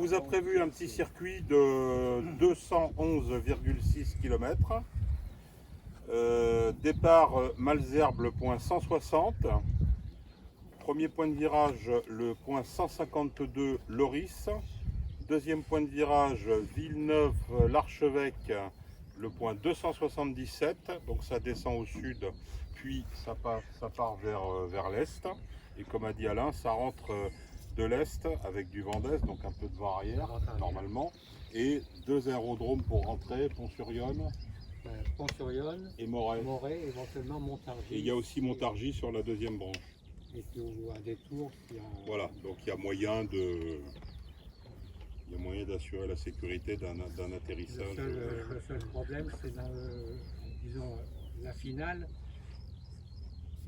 vous a prévu un petit circuit de 211,6 km. Départ Malzerbe, le point 160. Premier point de virage, le point 152 Loris. Deuxième point de virage, Villeneuve-l'Archevêque, le point 277. Donc ça descend au sud, puis ça part vers l'est. Et comme a dit Alain, ça rentre de l'est avec du vent d'est, donc un peu de vent arrière normalement. Et deux aérodromes pour rentrer, Pont-sur-Yonne. Pont-sur-Yonne et Moret, éventuellement Montargis. Et il y a aussi Montargis sur la deuxième branche. Et puis à Détours. Voilà, donc il y a moyen d'assurer la sécurité d'un atterrissage. Le seul problème, c'est disons, la finale.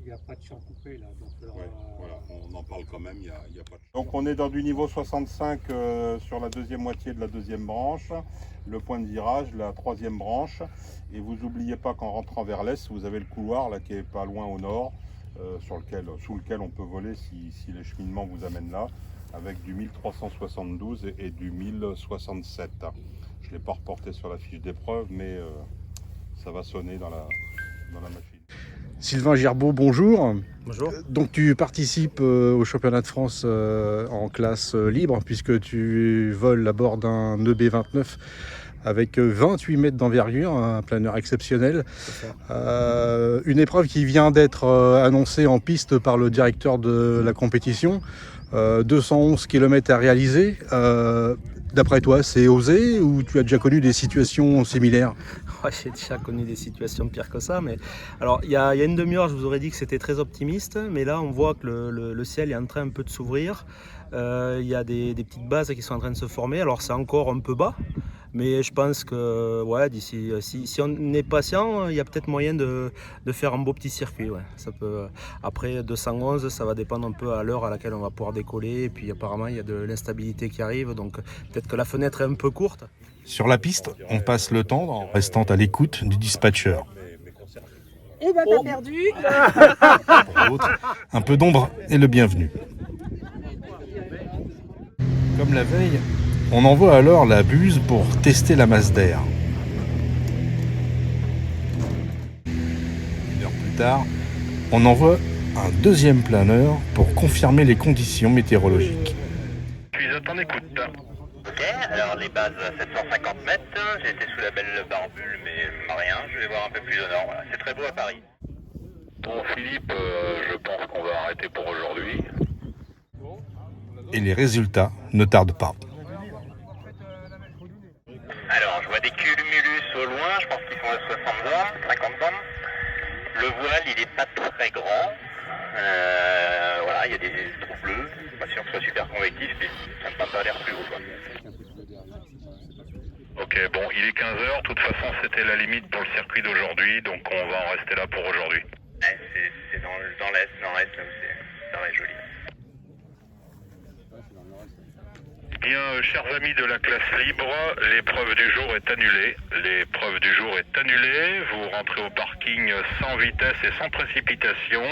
Il n'y a pas de champ coupé là. Donc, voilà, on en parle quand même, il n'y a pas de champ. Donc on est dans du niveau 65 sur la deuxième moitié de la deuxième branche, le point de virage, la troisième branche. Et vous n'oubliez pas qu'en rentrant vers l'est, vous avez le couloir là qui est pas loin au nord, sous lequel on peut voler si les cheminements vous amènent là, avec du 1372 et du 1067. Je ne l'ai pas reporté sur la fiche d'épreuve, mais ça va sonner dans la machine. Sylvain Girbeau, bonjour. Bonjour. Donc tu participes au championnat de France en classe libre puisque tu voles à bord d'un EB29 avec 28 mètres d'envergure, un planeur exceptionnel. Une épreuve qui vient d'être annoncée en piste par le directeur de la compétition. 211 km à réaliser. D'après toi, c'est osé ou tu as déjà connu des situations similaires ? Ouais, j'ai déjà connu des situations pires que ça, mais alors il y a une demi-heure, je vous aurais dit que c'était très optimiste, mais là on voit que le ciel est en train un peu de s'ouvrir. Il y a des petites bases qui sont en train de se former. Alors c'est encore un peu bas, mais je pense que ouais, d'ici, si on est patient, il y a peut-être moyen de faire un beau petit circuit. Ouais. Ça peut, après 211, ça va dépendre un peu à l'heure à laquelle on va pouvoir décoller. Et puis apparemment, il y a de l'instabilité qui arrive, donc peut-être que la fenêtre est un peu courte. Sur la piste, on passe le temps en restant à l'écoute du dispatcher. Eh ben t'as perdu. Pour d'autres, un peu d'ombre est le bienvenu. Comme la veille, on envoie alors la buse pour tester la masse d'air. Une heure plus tard, on envoie un deuxième planeur pour confirmer les conditions météorologiques. Pilote en écoute. Ok, alors les bases à 750 mètres, j'ai été sous la belle barbule mais rien, je vais voir un peu plus au nord, voilà. C'est très beau à Paris. Bon Philippe, je pense qu'on va arrêter pour aujourd'hui. Et les résultats ne tardent pas. Alors je vois des cumulus au loin, je pense qu'ils sont à 60 bornes, 50 bornes. Le voile il est pas très grand, voilà, il y a des trous bleus, pas sûr que ce soit super convectif, mais ça ne m'a pas l'air plus haut quoi. Ok, bon, il est 15h, de toute façon c'était la limite pour le circuit d'aujourd'hui, donc on va en rester là pour aujourd'hui. Ouais, c'est dans l'est, nord-est, là où ça va être joli. Bien, chers amis de la classe libre, l'épreuve du jour est annulée. L'épreuve du jour est annulée, vous rentrez au parking sans vitesse et sans précipitation.